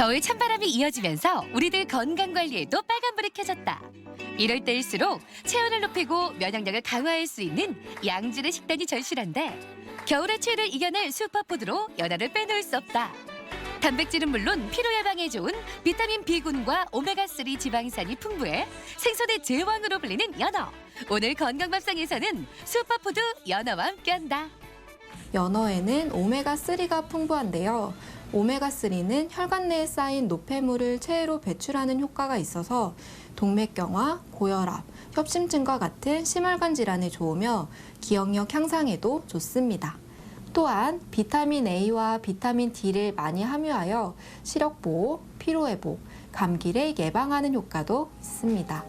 겨울 찬바람이 이어지면서 우리들 건강관리에도 빨간불이 켜졌다. 이럴 때일수록 체온을 높이고 면역력을 강화할 수 있는 양질의 식단이 절실한데 겨울의 추위를 이겨낼 슈퍼푸드로 연어를 빼놓을 수 없다. 단백질은 물론 피로 예방에 좋은 비타민 B군과 오메가3 지방산이 풍부해 생선의 제왕으로 불리는 연어. 오늘 건강밥상에서는 슈퍼푸드 연어와 함께한다. 연어에는 오메가3가 풍부한데요. 오메가3는 혈관 내에 쌓인 노폐물을 체외로 배출하는 효과가 있어서 동맥경화, 고혈압, 협심증과 같은 심혈관 질환에 좋으며 기억력 향상에도 좋습니다. 또한 비타민 A와 비타민 D를 많이 함유하여 시력 보호, 피로 회복, 감기를 예방하는 효과도 있습니다.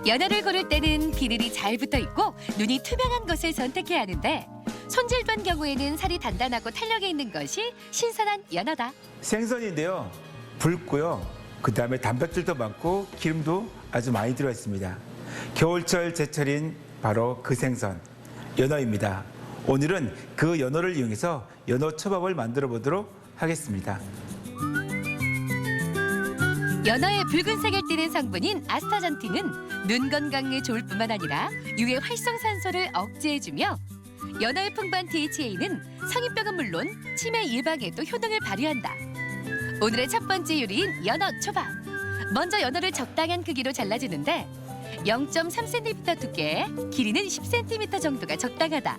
연어를 고를 때는 비늘이 잘 붙어 있고 눈이 투명한 것을 선택해야 하는데 손질된 경우에는 살이 단단하고 탄력이 있는 것이 신선한 연어다. 생선인데요. 붉고요. 그다음에 단백질도 많고 기름도 아주 많이 들어 있습니다. 겨울철 제철인 바로 그 생선, 연어입니다. 오늘은 그 연어를 이용해서 연어 초밥을 만들어 보도록 하겠습니다. 연어의 붉은색을 띠는 성분인 아스타잔틴은 눈 건강에 좋을 뿐만 아니라 유해 활성산소를 억제해주며 연어의 풍부한 DHA는 성인병은 물론 치매 예방에도 효능을 발휘한다. 오늘의 첫 번째 요리인 연어 초밥. 먼저 연어를 적당한 크기로 잘라주는데 0.3cm 두께, 길이는 10cm 정도가 적당하다.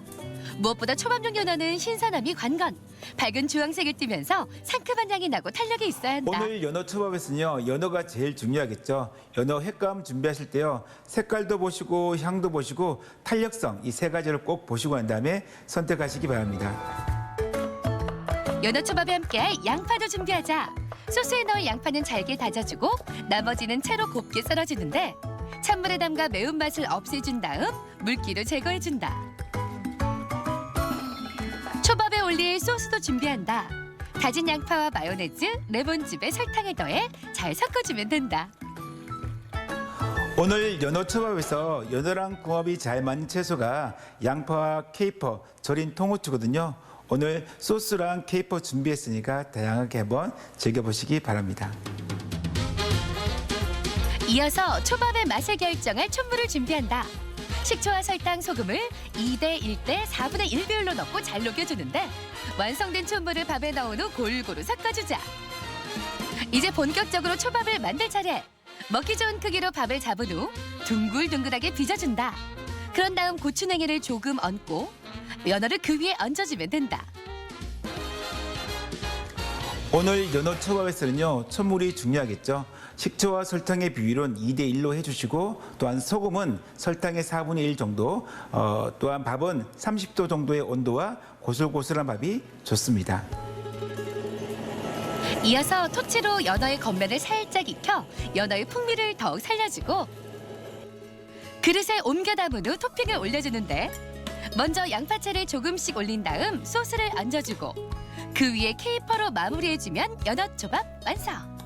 무엇보다 초밥용 연어는 신선함이 관건. 밝은 주황색을 띠면서 상큼한 향이 나고 탄력이 있어야 한다. 오늘 연어 초밥에서는요. 연어가 제일 중요하겠죠. 연어 횟감 준비하실 때요. 색깔도 보시고 향도 보시고 탄력성 이 세 가지를 꼭 보시고 난 다음에 선택하시기 바랍니다. 연어 초밥에 함께할 양파도 준비하자. 소스에 넣을 양파는 잘게 다져주고 나머지는 채로 곱게 썰어주는데 찬물에 담가 매운맛을 없애준 다음 물기를 제거해준다. 초밥에 올릴 소스도 준비한다. 다진 양파와 마요네즈, 레몬즙에 설탕을 더해 잘 섞어주면 된다. 오늘 연어 초밥에서 연어랑 궁합이 잘 맞는 채소가 양파와 케이퍼, 절인 통후추거든요. 오늘 소스랑 케이퍼 준비했으니까 다양하게 한번 즐겨보시기 바랍니다. 이어서 초밥의 맛을 결정할 촛물을 준비한다. 식초와 설탕, 소금을 2대 1대 4분의 1 비율로 넣고 잘 녹여주는데 완성된 촛물을 밥에 넣은 후 골고루 섞어주자. 이제 본격적으로 초밥을 만들 차례. 먹기 좋은 크기로 밥을 잡은 후 둥글둥글하게 빚어준다. 그런 다음 고추냉이를 조금 얹고 연어를 그 위에 얹어주면 된다. 오늘 연어 초밥에서는요. 촛물이 중요하겠죠. 식초와 설탕의 비율은 2대 1로 해주시고 또한 소금은 설탕의 4분의 1 정도 또한 밥은 30도 정도의 온도와 고슬고슬한 밥이 좋습니다. 이어서 토치로 연어의 겉면을 살짝 익혀 연어의 풍미를 더욱 살려주고 그릇에 옮겨 담은 후 토핑을 올려주는데 먼저 양파채를 조금씩 올린 다음 소스를 얹어주고 그 위에 케이퍼로 마무리해주면 연어초밥 완성!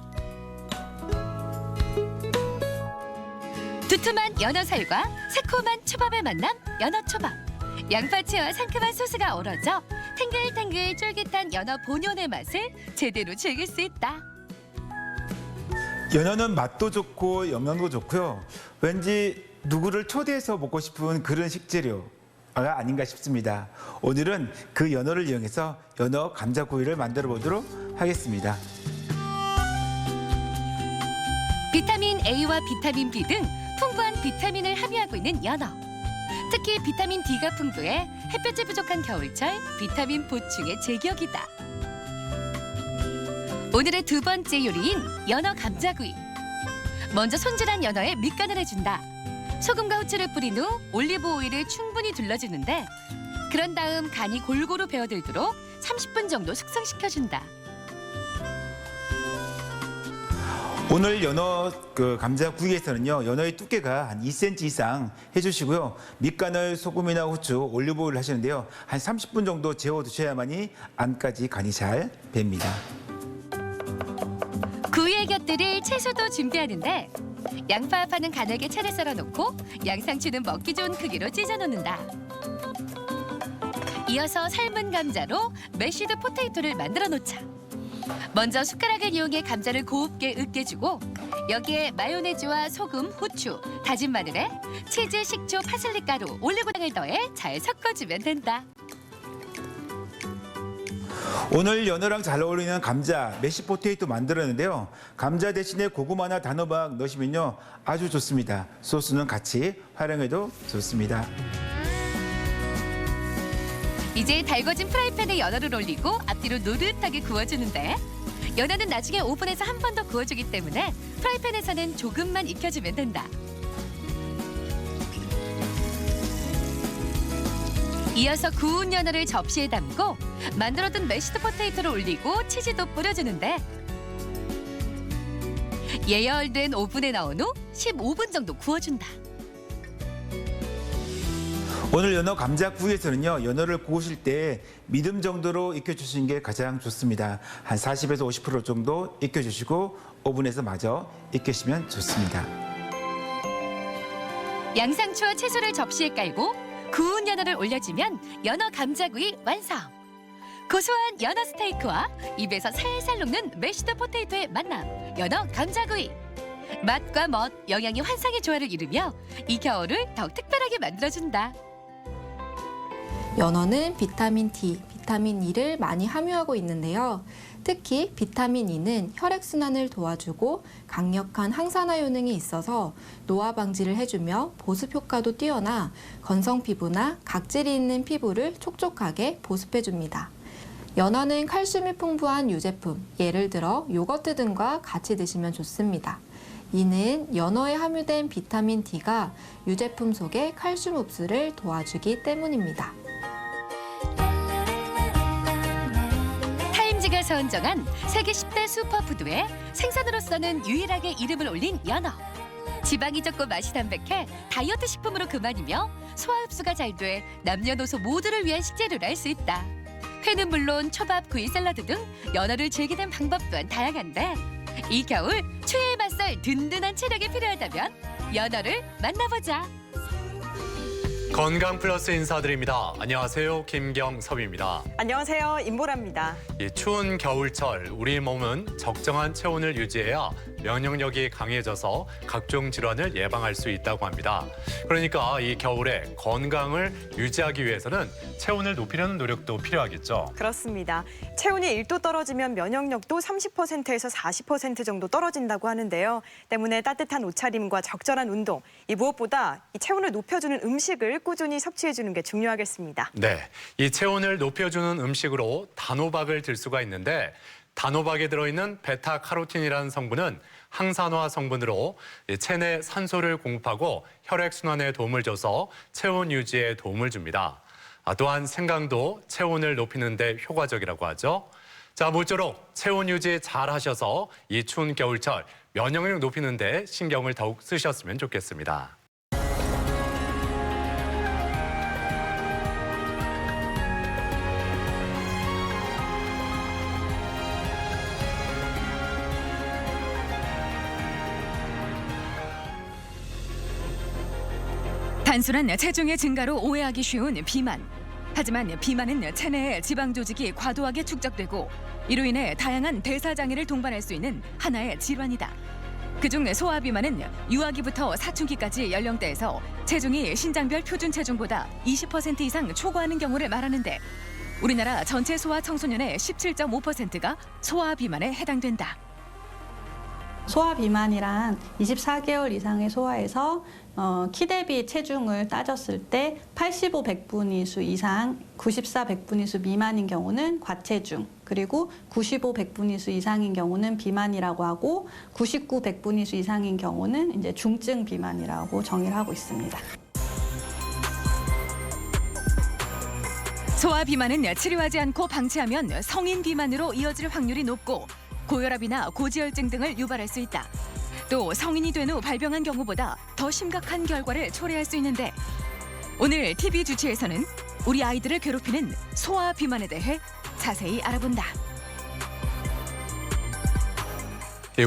두툼한 연어살과 새콤한 초밥의 만남 연어초밥. 양파채와 상큼한 소스가 어우러져 탱글탱글 쫄깃한 연어 본연의 맛을 제대로 즐길 수 있다. 연어는 맛도 좋고 영양도 좋고요. 왠지 누구를 초대해서 먹고 싶은 그런 식재료가 아닌가 싶습니다. 오늘은 그 연어를 이용해서 연어 감자구이를 만들어 보도록 하겠습니다. 비타민 A와 비타민 B 등 풍부한 비타민을 함유하고 있는 연어. 특히 비타민 D가 풍부해 햇볕이 부족한 겨울철 비타민 보충의 제격이다. 오늘의 두 번째 요리인 연어 감자구이. 먼저 손질한 연어에 밑간을 해준다. 소금과 후추를 뿌린 후 올리브 오일을 충분히 둘러주는데 그런 다음 간이 골고루 배어들도록 30분 정도 숙성시켜준다. 오늘 연어 감자구이에서는요. 연어의 두께가 한 2cm 이상 해주시고요. 밑간을 소금이나 후추, 올리브오일을 하시는데요. 한 30분 정도 재워 두셔야만이 안까지 간이 잘 뱄니다. 구이에 곁들일 채소도 준비하는데 양파 파는 가늘게 채를 썰어놓고 양상추는 먹기 좋은 크기로 찢어 놓는다. 이어서 삶은 감자로 매시드 포테이토를 만들어 놓자. 먼저 숟가락을 이용해 감자를 곱게 으깨주고 여기에 마요네즈와 소금, 후추, 다진 마늘에 치즈, 식초, 파슬리 가루, 올리고당을 더해 잘 섞어주면 된다. 오늘 연어랑 잘 어울리는 감자 메시 포테이토 만들었는데요. 감자 대신에 고구마나 단호박 넣으시면요 아주 좋습니다. 소스는 같이 활용해도 좋습니다. 이제 달궈진 프라이팬에 연어를 올리고 앞뒤로 노릇하게 구워주는데 연어는 나중에 오븐에서 한 번 더 구워주기 때문에 프라이팬에서는 조금만 익혀주면 된다. 이어서 구운 연어를 접시에 담고 만들어둔 메시드 포테이토를 올리고 치즈도 뿌려주는데 예열된 오븐에 넣은 후 15분 정도 구워준다. 오늘 연어 감자구이에서는요 연어를 구우실 때 미듬 정도로 익혀주시는 게 가장 좋습니다. 한 40에서 50% 정도 익혀주시고 오븐에서 마저 익히시면 좋습니다. 양상추와 채소를 접시에 깔고 구운 연어를 올려주면 연어 감자구이 완성! 고소한 연어 스테이크와 입에서 살살 녹는 메시드 포테이토의 만남, 연어 감자구이! 맛과 멋, 영양이 환상의 조화를 이루며 이 겨울을 더욱 특별하게 만들어준다. 연어는 비타민 D, 비타민 E를 많이 함유하고 있는데요. 특히 비타민 E는 혈액순환을 도와주고 강력한 항산화 효능이 있어서 노화 방지를 해주며 보습 효과도 뛰어나 건성 피부나 각질이 있는 피부를 촉촉하게 보습해줍니다. 연어는 칼슘이 풍부한 유제품, 예를 들어 요거트 등과 같이 드시면 좋습니다. 이는 연어에 함유된 비타민 D가 유제품 속의 칼슘 흡수를 도와주기 때문입니다. 타임지가 선정한 세계 10대 슈퍼푸드에 생선으로서는 유일하게 이름을 올린 연어. 지방이 적고 맛이 담백해 다이어트 식품으로 그만이며 소화 흡수가 잘 돼 남녀노소 모두를 위한 식재료를 할 수 있다. 회는 물론 초밥, 구이, 샐러드 등 연어를 즐기는 방법 또한 다양한데 이 겨울 추위에 맞설 든든한 체력이 필요하다면 연어를 만나보자. 건강 플러스 인사드립니다. 안녕하세요. 김경섭입니다. 안녕하세요. 임보라입니다. 이 추운 겨울철 우리 몸은 적정한 체온을 유지해야 면역력이 강해져서 각종 질환을 예방할 수 있다고 합니다. 그러니까 이 겨울에 건강을 유지하기 위해서는 체온을 높이려는 노력도 필요하겠죠. 그렇습니다. 체온이 1도 떨어지면 면역력도 30%에서 40% 정도 떨어진다고 하는데요. 때문에 따뜻한 옷차림과 적절한 운동, 이 무엇보다 이 체온을 높여주는 음식을 꾸준히 섭취해주는 게 중요하겠습니다. 네, 이 체온을 높여주는 음식으로 단호박을 들 수가 있는데 단호박에 들어있는 베타카로틴이라는 성분은 항산화 성분으로 체내 산소를 공급하고 혈액순환에 도움을 줘서 체온 유지에 도움을 줍니다. 또한 생강도 체온을 높이는 데 효과적이라고 하죠. 자, 모쪼록 체온 유지 잘 하셔서 이 추운 겨울철 면역력 높이는 데 신경을 더욱 쓰셨으면 좋겠습니다. 단순한 체중의 증가로 오해하기 쉬운 비만. 하지만 비만은 체내에 지방 조직이 과도하게 축적되고 이로 인해 다양한 대사 장애를 동반할 수 있는 하나의 질환이다. 그중 소아비만은 유아기부터 사춘기까지 연령대에서 체중이 신장별 표준 체중보다 20% 이상 초과하는 경우를 말하는데 우리나라 전체 소아 청소년의 17.5%가 소아비만에 해당된다. 소아 비만이란 24개월 이상의 소아에서 키 대비 체중을 따졌을 때 85 100분위수 이상, 94 100분위수 미만인 경우는 과체중, 그리고 95 100분위수 이상인 경우는 비만이라고 하고 99 100분위수 이상인 경우는 이제 중증 비만이라고 정의를 하고 있습니다. 소아 비만은 치료하지 않고 방치하면 성인 비만으로 이어질 확률이 높고 고혈압이나 고지혈증 등을 유발할 수 있다. 또 성인이 된 후 발병한 경우보다 더 심각한 결과를 초래할 수 있는데 오늘 TV 주치에서는 우리 아이들을 괴롭히는 소아 비만에 대해 자세히 알아본다.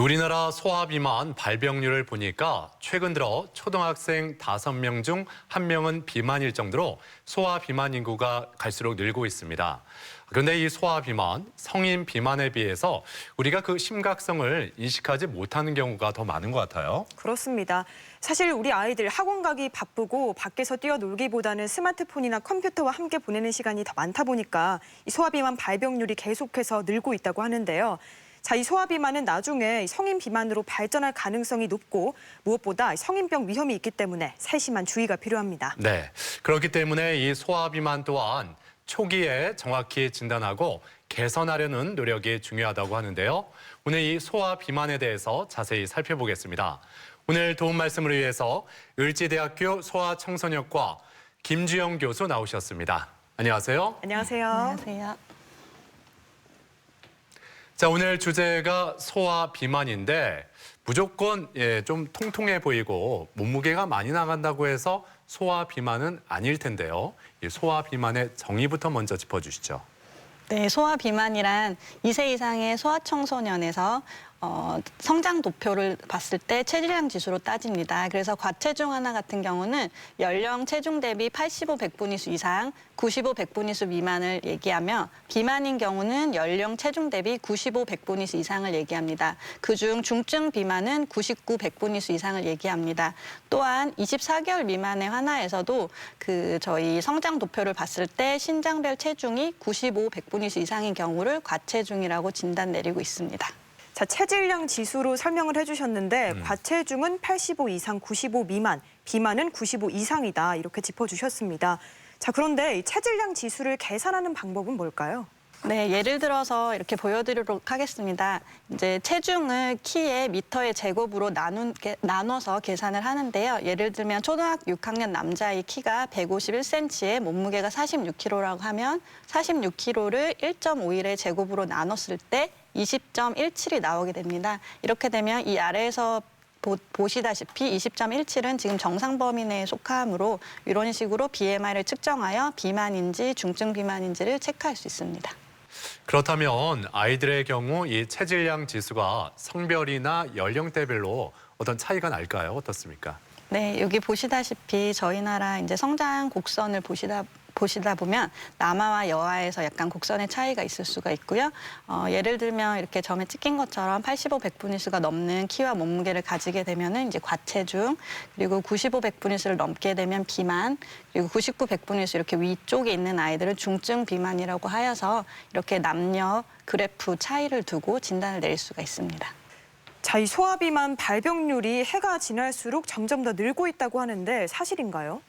우리나라 소아 비만 발병률을 보니까 최근 들어 초등학생 5명 중 1명은 비만일 정도로 소아 비만 인구가 갈수록 늘고 있습니다. 그런데 이 소아 비만, 성인 비만에 비해서 우리가 그 심각성을 인식하지 못하는 경우가 더 많은 것 같아요. 그렇습니다. 사실 우리 아이들 학원 가기 바쁘고 밖에서 뛰어놀기보다는 스마트폰이나 컴퓨터와 함께 보내는 시간이 더 많다 보니까 이 소아비만 발병률이 계속해서 늘고 있다고 하는데요. 자, 이 소아비만은 나중에 성인 비만으로 발전할 가능성이 높고 무엇보다 성인병 위험이 있기 때문에 세심한 주의가 필요합니다. 네, 그렇기 때문에 이 소아 비만 또한 초기에 정확히 진단하고 개선하려는 노력이 중요하다고 하는데요. 오늘 이 소아 비만에 대해서 자세히 살펴보겠습니다. 오늘 도움 말씀을 위해서 을지대학교 소아청소년과 김주영 교수 나오셨습니다. 안녕하세요. 안녕하세요. 안녕하세요. 자, 오늘 주제가 소아 비만인데 무조건 좀 통통해 보이고 몸무게가 많이 나간다고 해서 소아 비만은 아닐 텐데요. 이 소아 비만의 정의부터 먼저 짚어주시죠. 네, 소아 비만이란 2세 이상의 소아청소년에서 성장 도표를 봤을 때 체질량 지수로 따집니다. 그래서 과체중 하나 같은 경우는 연령 체중 대비 85, 100분위수 이상, 95, 100분위수 미만을 얘기하며 비만인 경우는 연령 체중 대비 95, 100분위수 이상을 얘기합니다. 그중 중증 비만은 99, 100분위수 이상을 얘기합니다. 또한 24개월 미만의 하나에서도 저희 성장 도표를 봤을 때 신장별 체중이 95, 100분위수 이상인 경우를 과체중이라고 진단 내리고 있습니다. 자, 체질량 지수로 설명을 해주셨는데 과체중은 85 이상, 95 미만, 비만은 95 이상이다 이렇게 짚어주셨습니다. 자, 그런데 이 체질량 지수를 계산하는 방법은 뭘까요? 네, 예를 들어서 이렇게 보여드리도록 하겠습니다. 이제 체중을 키에 미터의 제곱으로 나눠서 계산을 하는데요. 예를 들면 초등학교 6학년 남자의 키가 151cm에 몸무게가 46kg라고 하면 46kg를 1.51의 제곱으로 나눴을 때 20.17이 나오게 됩니다. 이렇게 되면 이 아래에서 보시다시피 20.17은 지금 정상 범위 내에 속하므로 이런 식으로 BMI를 측정하여 비만인지 중증 비만인지를 체크할 수 있습니다. 그렇다면 아이들의 경우 이 체질량 지수가 성별이나 연령대별로 어떤 차이가 날까요? 어떻습니까? 네, 여기 보시다시피 저희 나라 이제 성장 곡선을 보시다 보면 남아와 여아에서 약간 곡선의 차이가 있을 수가 있고요. 예를 들면 이렇게 점에 찍힌 것처럼 85, 100분위수가 넘는 키와 몸무게를 가지게 되면은 이제 과체중, 그리고 95, 100분위수를 넘게 되면 비만, 그리고 99, 100분위수 이렇게 위쪽에 있는 아이들은 중증 비만이라고 하여서 이렇게 남녀 그래프 차이를 두고 진단을 내릴 수가 있습니다. 자, 이 소아비만 발병률이 해가 지날수록 점점 더 늘고 있다고 하는데 사실인가요?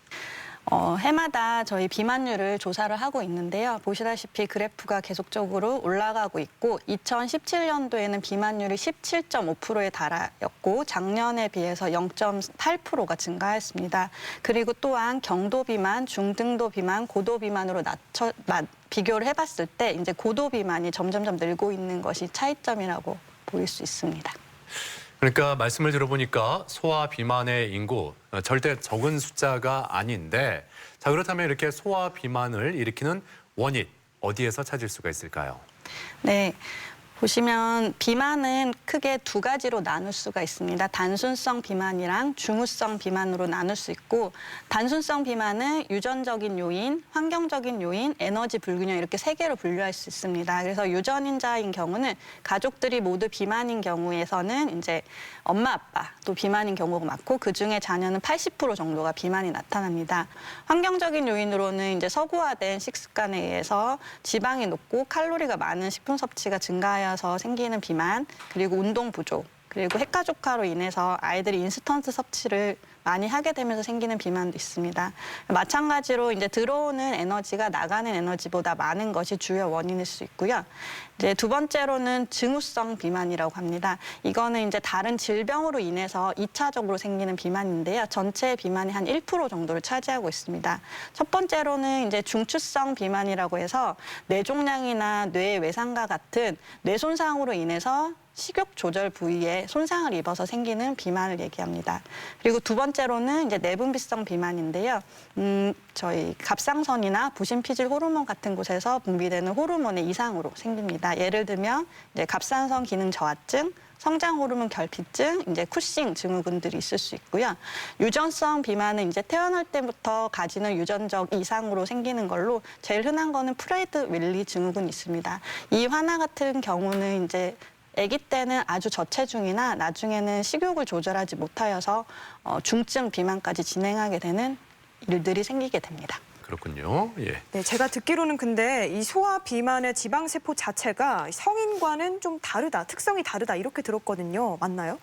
해마다 저희 비만율을 조사를 하고 있는데요. 보시다시피 그래프가 계속적으로 올라가고 있고 2017년도에는 비만율이 17.5%에 달하였고 작년에 비해서 0.8%가 증가했습니다. 그리고 또한 경도 비만, 중등도 비만, 고도 비만으로 비교를 해봤을 때 이제 고도 비만이 점점점 늘고 있는 것이 차이점이라고 보일 수 있습니다. 그러니까 말씀을 들어보니까 소아 비만의 인구 절대 적은 숫자가 아닌데, 자, 그렇다면 이렇게 소아 비만을 일으키는 원인 어디에서 찾을 수가 있을까요? 네. 보시면 비만은 크게 두 가지로 나눌 수가 있습니다. 단순성 비만이랑 중후성 비만으로 나눌 수 있고, 단순성 비만은 유전적인 요인, 환경적인 요인, 에너지 불균형 이렇게 세 개로 분류할 수 있습니다. 그래서 유전인자인 경우는 가족들이 모두 비만인 경우에서는 이제 엄마, 아빠 또 비만인 경우가 많고 그중에 자녀는 80% 정도가 비만이 나타납니다. 환경적인 요인으로는 이제 서구화된 식습관에 의해서 지방이 높고 칼로리가 많은 식품 섭취가 증가하여 서 생기는 비만, 그리고 운동 부족, 그리고 핵가족화로 인해서 아이들이 인스턴트 섭취를 많이 하게 되면서 생기는 비만도 있습니다. 마찬가지로 이제 들어오는 에너지가 나가는 에너지보다 많은 것이 주요 원인일 수 있고요. 이제 두 번째로는 증후성 비만이라고 합니다. 이거는 이제 다른 질병으로 인해서 2차적으로 생기는 비만인데요. 전체 비만이 한 1% 정도를 차지하고 있습니다. 첫 번째로는 이제 중추성 비만이라고 해서 뇌종양이나 뇌 외상과 같은 뇌 손상으로 인해서 식욕 조절 부위에 손상을 입어서 생기는 비만을 얘기합니다. 그리고 두 번째로는 이제 내분비성 비만인데요. 저희 갑상선이나 부신피질 호르몬 같은 곳에서 분비되는 호르몬의 이상으로 생깁니다. 예를 들면 이제 갑상선 기능 저하증, 성장 호르몬 결핍증, 이제 쿠싱 증후군들이 있을 수 있고요. 유전성 비만은 이제 태어날 때부터 가지는 유전적 이상으로 생기는 걸로 제일 흔한 거는 프레드 윌리 증후군이 있습니다. 이 환아 같은 경우는 이제 아기 때는 아주 저체중이나 나중에는 식욕을 조절하지 못하여서 중증 비만까지 진행하게 되는 일들이 생기게 됩니다. 그렇군요. 예. 네, 제가 듣기로는 근데 이 소아 비만의 지방세포 자체가 성인과는 좀 다르다, 특성이 다르다 이렇게 들었거든요. 맞나요?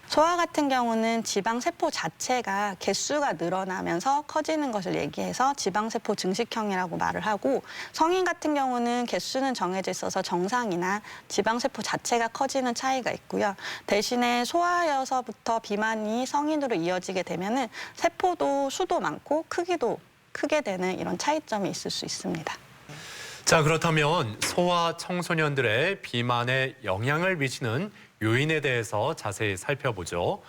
소아 같은 경우는 지방세포 자체가 개수가 늘어나면서 커지는 것을 얘기해서 지방세포 증식형이라고 말을 하고, 성인 같은 경우는 개수는 정해져 있어서 정상이나 지방세포 자체가 커지는 차이가 있고요. 대신에 소아여서부터 비만이 성인으로 이어지게 되면은 세포도 수도 많고 크기도 크게 되는 이런 차이점이 있을 수 있습니다. 자, 그렇다면 소아 청소년들의 비만에 영향을 미치는 요인에 대해서 자세히 살펴보죠.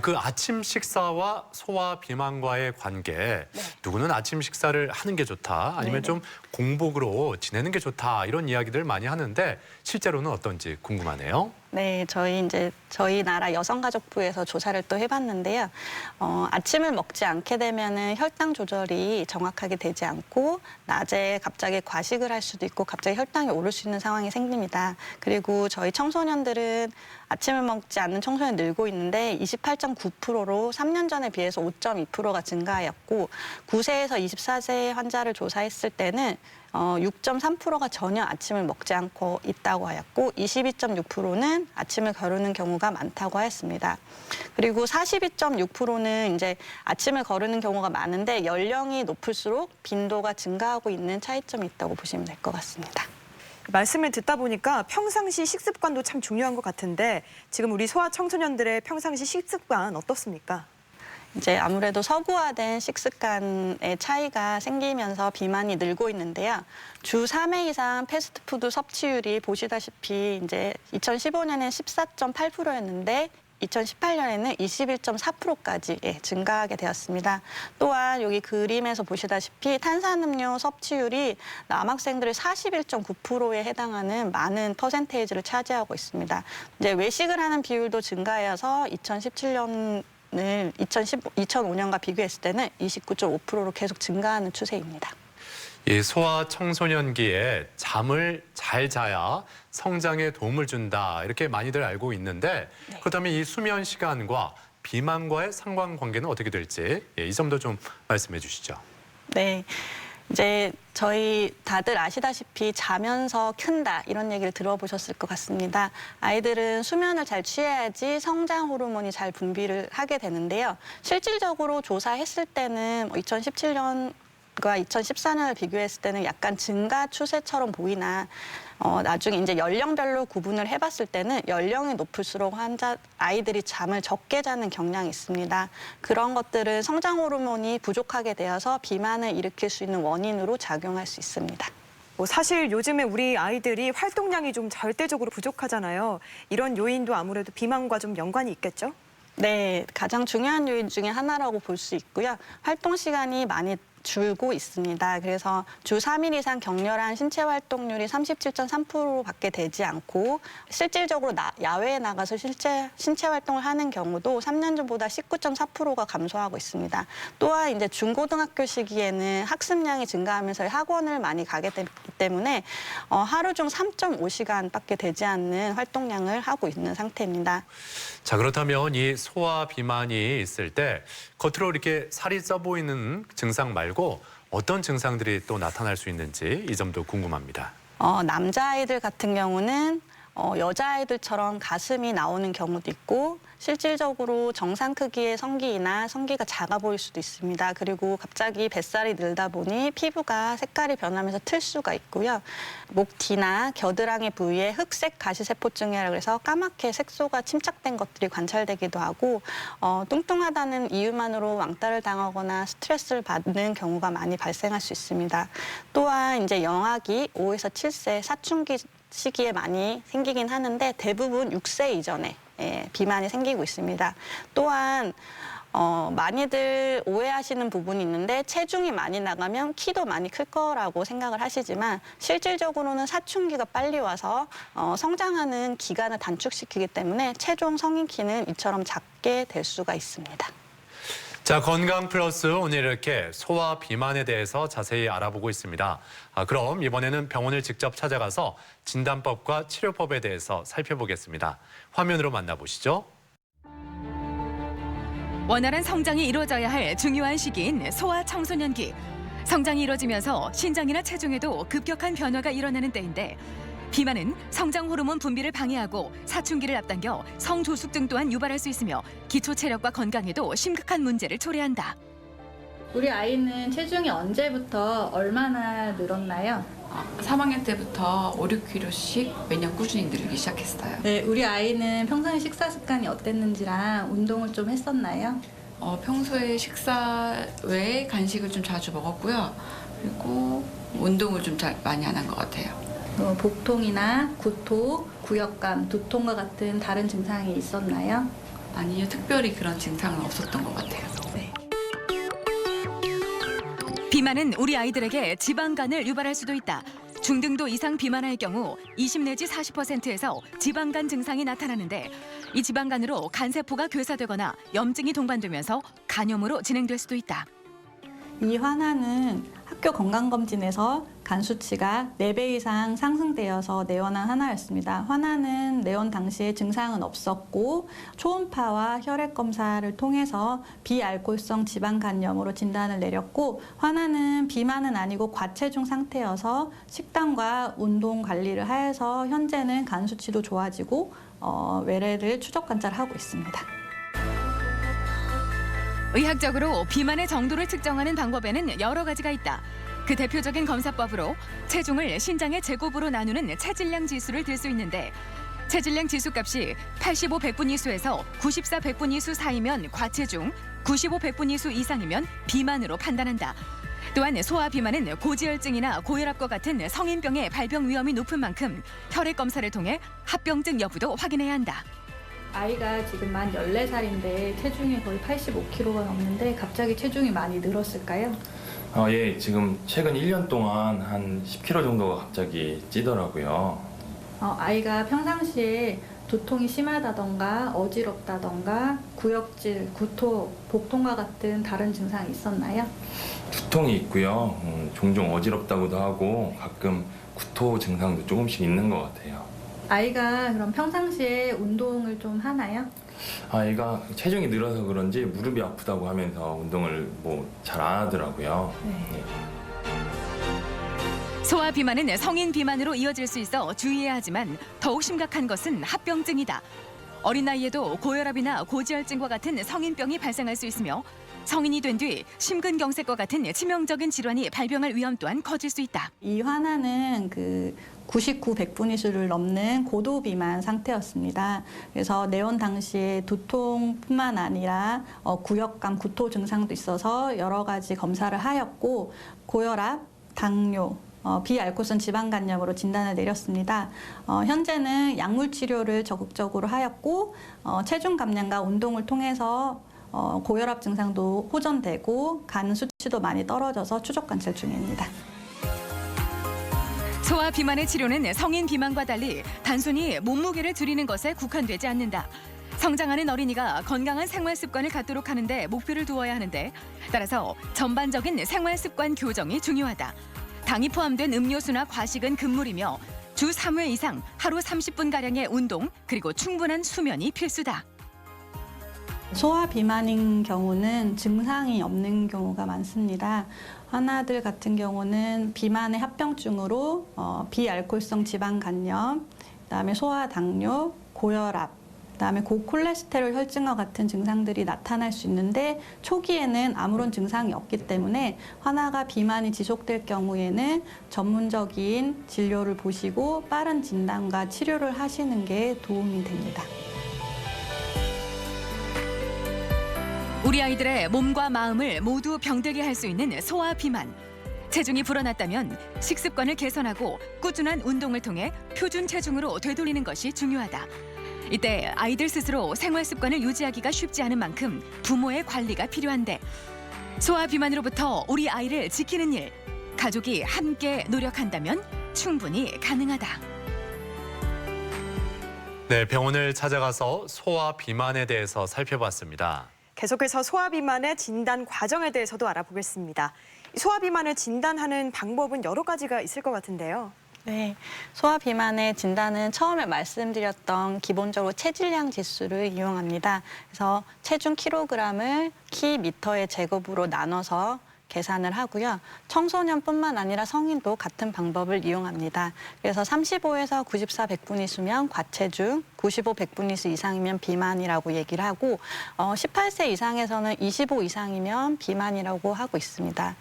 그 아침 식사와 소아 비만과의 관계, 누구는 아침 식사를 하는 게 좋다, 아니면 좀 공복으로 지내는 게 좋다, 이런 이야기들 많이 하는데 실제로는 어떤지 궁금하네요. 네, 저희 나라 여성가족부에서 조사를 또 해봤는데요. 아침을 먹지 않게 되면은 혈당 조절이 정확하게 되지 않고 낮에 갑자기 과식을 할 수도 있고 갑자기 혈당이 오를 수 있는 상황이 생깁니다. 그리고 저희 청소년들은 아침을 먹지 않는 청소년이 늘고 있는데 28.9%로 3년 전에 비해서 5.2%가 증가하였고, 9세에서 24세 환자를 조사했을 때는 6.3%가 전혀 아침을 먹지 않고 있다고 하였고, 22.6%는 아침을 거르는 경우가 많다고 하였습니다. 그리고 42.6%는 이제 아침을 거르는 경우가 많은데 연령이 높을수록 빈도가 증가하고 있는 차이점이 있다고 보시면 될 것 같습니다. 말씀을 듣다 보니까 평상시 식습관도 참 중요한 것 같은데 지금 우리 소아 청소년들의 평상시 식습관 어떻습니까? 이제 아무래도 서구화된 식습관의 차이가 생기면서 비만이 늘고 있는데요. 주 3회 이상 패스트푸드 섭취율이 보시다시피 이제 2015년에는 14.8%였는데 2018년에는 21.4%까지 증가하게 되었습니다. 또한 여기 그림에서 보시다시피 탄산음료 섭취율이 남학생들의 41.9%에 해당하는 많은 퍼센테이지를 차지하고 있습니다. 이제 외식을 하는 비율도 증가해서 2005년과 비교했을 때는 29.5%로 계속 증가하는 추세입니다. 이 소아 청소년기에 잠을 잘 자야 성장에 도움을 준다, 이렇게 많이들 알고 있는데 그렇다면 이 수면 시간과 비만과의 상관관계는 어떻게 될지 이 점도 좀 말씀해 주시죠. 네. 이제 저희 다들 아시다시피 자면서 큰다 이런 얘기를 들어보셨을 것 같습니다. 아이들은 수면을 잘 취해야지 성장 호르몬이 잘 분비를 하게 되는데요. 실질적으로 조사했을 때는 2017년과 2014년을 비교했을 때는 약간 증가 추세처럼 보이나 나중에 이제 연령별로 구분을 해봤을 때는 연령이 높을수록 아이들이 잠을 적게 자는 경향이 있습니다. 그런 것들은 성장 호르몬이 부족하게 되어서 비만을 일으킬 수 있는 원인으로 작용할 수 있습니다. 사실 요즘에 우리 아이들이 활동량이 좀 절대적으로 부족하잖아요. 이런 요인도 아무래도 비만과 좀 연관이 있겠죠? 네, 가장 중요한 요인 중에 하나라고 볼 수 있고요. 활동 시간이 많이 줄고 있습니다. 그래서 주 3일 이상 격렬한 신체 활동률이 37.3%밖에 되지 않고 실질적으로 야외에 나가서 신체 활동을 하는 경우도 3년 전보다 19.4%가 감소하고 있습니다. 또한 이제 중고등학교 시기에는 학습량이 증가하면서 학원을 많이 가게 되기 때문에 하루 중 3.5시간밖에 되지 않는 활동량을 하고 있는 상태입니다. 자, 그렇다면 이 소아 비만이 있을 때 겉으로 이렇게 살이 쪄 보이는 증상 말고 어떤 증상들이 또 나타날 수 있는지 이 점도 궁금합니다. 남자아이들 같은 경우는 여자아이들처럼 가슴이 나오는 경우도 있고 실질적으로 정상 크기의 성기나 성기가 작아 보일 수도 있습니다. 그리고 갑자기 뱃살이 늘다 보니 피부가 색깔이 변하면서 틀 수가 있고요. 목 뒤나 겨드랑이 부위에 흑색 가시세포증이라고 해서 까맣게 색소가 침착된 것들이 관찰되기도 하고 뚱뚱하다는 이유만으로 왕따를 당하거나 스트레스를 받는 경우가 많이 발생할 수 있습니다. 또한 이제 영아기 5에서 7세 사춘기 시기에 많이 생기긴 하는데 대부분 6세 이전에 비만이 생기고 있습니다. 또한 많이들 오해하시는 부분이 있는데 체중이 많이 나가면 키도 많이 클 거라고 생각을 하시지만 실질적으로는 사춘기가 빨리 와서 성장하는 기간을 단축시키기 때문에 최종 성인 키는 이처럼 작게 될 수가 있습니다. 자, 건강 플러스 오늘 이렇게 소아 비만에 대해서 자세히 알아보고 있습니다. 그럼 이번에는 병원을 직접 찾아가서 진단법과 치료법에 대해서 살펴보겠습니다. 화면으로 만나보시죠. 원활한 성장이 이루어져야 할 중요한 시기인 소아 청소년기. 성장이 이루어지면서 신장이나 체중에도 급격한 변화가 일어나는 때인데 비만은 성장 호르몬 분비를 방해하고 사춘기를 앞당겨 성조숙증 또한 유발할 수 있으며 기초 체력과 건강에도 심각한 문제를 초래한다. 우리 아이는 체중이 언제부터 얼마나 늘었나요? 3학년 때부터 5, 6kg씩 매년 꾸준히 늘기 시작했어요. 네, 우리 아이는 평소에 식사 습관이 어땠는지랑 운동을 좀 했었나요? 평소에 식사 외에 간식을 좀 자주 먹었고요. 그리고 운동을 좀 많이 안 한 것 같아요. 복통이나 구토, 구역감, 두통과 같은 다른 증상이 있었나요? 아니요, 특별히 그런 증상은 없었던 것 같아요. 네. 비만은 우리 아이들에게 지방간을 유발할 수도 있다. 중등도 이상 비만할 경우 20 내지 40%에서 지방간 증상이 나타나는데 이 지방간으로 간세포가 괴사되거나 염증이 동반되면서 간염으로 진행될 수도 있다. 이 환아는 학교 건강검진에서 간 수치가 4배 이상 상승되어서 내원한 환아였습니다. 환아는 내원 당시에 증상은 없었고 초음파와 혈액 검사를 통해서 비알코올성 지방간염으로 진단을 내렸고 환아는 비만은 아니고 과체중 상태여서 식단과 운동 관리를 하여서 현재는 간 수치도 좋아지고 외래를 추적 관찰하고 있습니다. 의학적으로 비만의 정도를 측정하는 방법에는 여러 가지가 있다. 그 대표적인 검사법으로 체중을 신장의 제곱으로 나누는 체질량 지수를 들 수 있는데 체질량 지수 값이 85 백분위수에서 94 백분위수 사이면 과체중, 95 백분위수 이상이면 비만으로 판단한다. 또한 소아 비만은 고지혈증이나 고혈압과 같은 성인병의 발병 위험이 높은 만큼 혈액 검사를 통해 합병증 여부도 확인해야 한다. 아이가 지금 만 14살인데 체중이 거의 85kg가 넘는데 갑자기 체중이 많이 늘었을까요? 예, 지금 최근 1년 동안 한 10kg 정도가 갑자기 찌더라고요. 아이가 평상시에 두통이 심하다던가 어지럽다던가 구역질, 구토, 복통과 같은 다른 증상이 있었나요? 두통이 있고요. 종종 어지럽다고도 하고 가끔 구토 증상도 조금씩 있는 것 같아요. 아이가 그럼 평상시에 운동을 좀 하나요? 아이가 체중이 늘어서 그런지 무릎이 아프다고 하면서 운동을 잘 안 하더라고요. 네. 소아 비만은 성인 비만으로 이어질 수 있어 주의해야 하지만 더욱 심각한 것은 합병증이다. 어린 나이에도 고혈압이나 고지혈증과 같은 성인병이 발생할 수 있으며 성인이 된 뒤 심근경색과 같은 치명적인 질환이 발병할 위험 또한 커질 수 있다. 이 환아는 99 백분위수를 넘는 고도 비만 상태였습니다. 그래서 내원 당시에 두통뿐만 아니라 구역감, 구토 증상도 있어서 여러 가지 검사를 하였고 고혈압, 당뇨, 비알코올성 지방간염으로 진단을 내렸습니다. 현재는 약물 치료를 적극적으로 하였고 체중 감량과 운동을 통해서 고혈압 증상도 호전되고 간 수치도 많이 떨어져서 추적 관찰 중입니다. 소아 비만의 치료는 성인 비만과 달리 단순히 몸무게를 줄이는 것에 국한되지 않는다. 성장하는 어린이가 건강한 생활 습관을 갖도록 하는 데 목표를 두어야 하는데 따라서 전반적인 생활 습관 교정이 중요하다. 당이 포함된 음료수나 과식은 금물이며 주 3회 이상 하루 30분가량의 운동 그리고 충분한 수면이 필수다. 소아 비만인 경우는 증상이 없는 경우가 많습니다. 환아들 같은 경우는 비만의 합병증으로 비알코올성 지방간염, 그다음에 소아 당뇨, 고혈압, 그다음에 고콜레스테롤 혈증과 같은 증상들이 나타날 수 있는데 초기에는 아무런 증상이 없기 때문에 환아가 비만이 지속될 경우에는 전문적인 진료를 보시고 빠른 진단과 치료를 하시는 게 도움이 됩니다. 우리 아이들의 몸과 마음을 모두 병들게 할 수 있는 소아 비만. 체중이 불어났다면 식습관을 개선하고 꾸준한 운동을 통해 표준 체중으로 되돌리는 것이 중요하다. 이때 아이들 스스로 생활 습관을 유지하기가 쉽지 않은 만큼 부모의 관리가 필요한데 소아 비만으로부터 우리 아이를 지키는 일, 가족이 함께 노력한다면 충분히 가능하다. 네, 병원을 찾아가서 소아 비만에 대해서 살펴봤습니다. 계속해서 소아 비만의 진단 과정에 대해서도 알아보겠습니다. 소아 비만을 진단하는 방법은 여러 가지가 있을 것 같은데요. 네, 소아 비만의 진단은 처음에 말씀드렸던 기본적으로 체질량 지수를 이용합니다. 그래서 체중 킬로그램을 키 미터의 제곱으로 나눠서 계산을 하고요. 청소년뿐만 아니라 성인도 같은 방법을 이용합니다. 그래서 35에서 94 백분위수면 과체중, 95 백분위수 이상이면 비만이라고 얘기를 하고 18세 이상에서는 25 이상이면 비만이라고 하고 있습니다.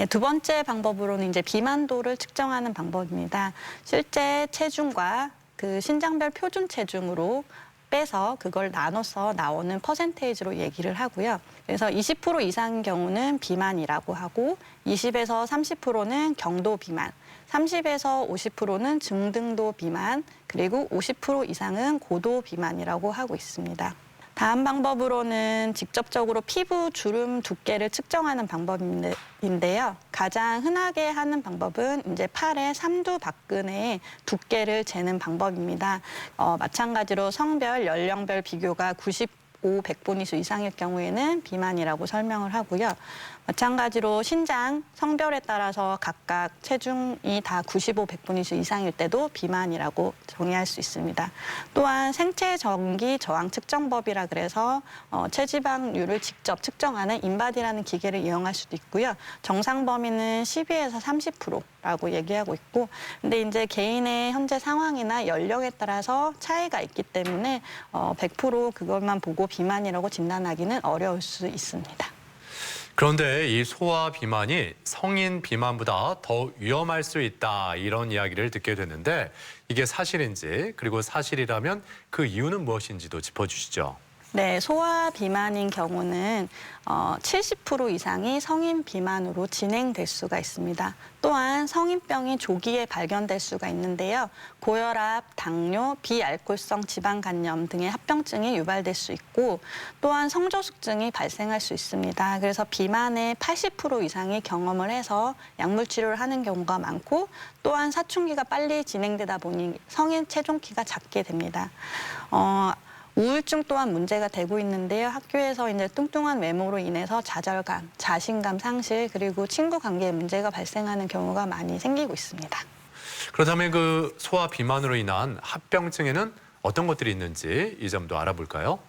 두 번째 방법으로는 이제 비만도를 측정하는 방법입니다. 실제 체중과 그 신장별 표준 체중으로 빼서 그걸 나눠서 나오는 퍼센테이지로 얘기를 하고요. 그래서 20% 이상인 경우는 비만이라고 하고 20에서 30%는 경도 비만, 30에서 50%는 중등도 비만, 그리고 50% 이상은 고도 비만이라고 하고 있습니다. 다음 방법으로는 직접적으로 피부 주름 두께를 측정하는 방법인데요. 가장 흔하게 하는 방법은 이제 팔의 삼두박근의 두께를 재는 방법입니다. 마찬가지로 성별, 연령별 비교가 95 백분위수 이상일 경우에는 비만이라고 설명을 하고요. 마찬가지로 신장, 성별에 따라서 각각 체중이 다 95 백분위수 이상일 때도 비만이라고 정의할 수 있습니다. 또한 생체 전기 저항 측정법이라 그래서 체지방률을 직접 측정하는 인바디라는 기계를 이용할 수도 있고요. 정상 범위는 12에서 30%라고 얘기하고 있고, 근데 이제 개인의 현재 상황이나 연령에 따라서 차이가 있기 때문에 100% 그것만 보고 비만이라고 진단하기는 어려울 수 있습니다. 그런데 이 소아 비만이 성인 비만보다 더 위험할 수 있다, 이런 이야기를 듣게 되는데 이게 사실인지, 그리고 사실이라면 그 이유는 무엇인지도 짚어주시죠. 네, 소아 비만인 경우는 70% 이상이 성인 비만으로 진행될 수가 있습니다. 또한 성인병이 조기에 발견될 수가 있는데요. 고혈압, 당뇨, 비알코올성 지방간염 등의 합병증이 유발될 수 있고, 또한 성조숙증이 발생할 수 있습니다. 그래서 비만의 80% 이상이 경험을 해서 약물 치료를 하는 경우가 많고, 또한 사춘기가 빨리 진행되다 보니 성인 체중키가 작게 됩니다. 우울증 또한 문제가 되고 있는데요. 학교에서 이제 뚱뚱한 외모로 인해서 좌절감, 자신감 상실, 그리고 친구 관계에 문제가 발생하는 경우가 많이 생기고 있습니다. 그렇다면 그 소아 비만으로 인한 합병증에는 어떤 것들이 있는지 이 점도 알아볼까요?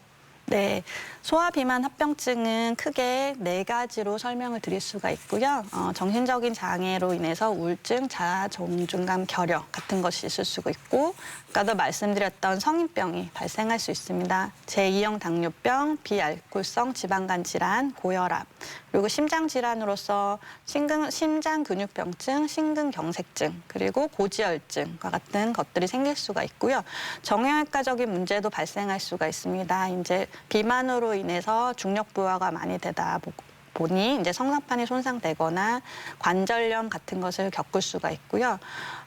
네, 소아 비만 합병증은 크게 4가지로 설명을 드릴 수가 있고요. 정신적인 장애로 인해서 우울증, 자아 정중감, 결여 같은 것이 있을 수가 있고, 아까도 말씀드렸던 성인병이 발생할 수 있습니다. 제2형 당뇨병, 비알코올성 지방간 질환, 고혈압, 그리고 심장 질환으로서 심장근육병증, 심근경색증, 그리고 고지혈증과 같은 것들이 생길 수가 있고요. 정형외과적인 문제도 발생할 수가 있습니다. 이제 비만으로 인해서 중력 부하가 많이 되다 보니 이제 성장판이 손상되거나 관절염 같은 것을 겪을 수가 있고요.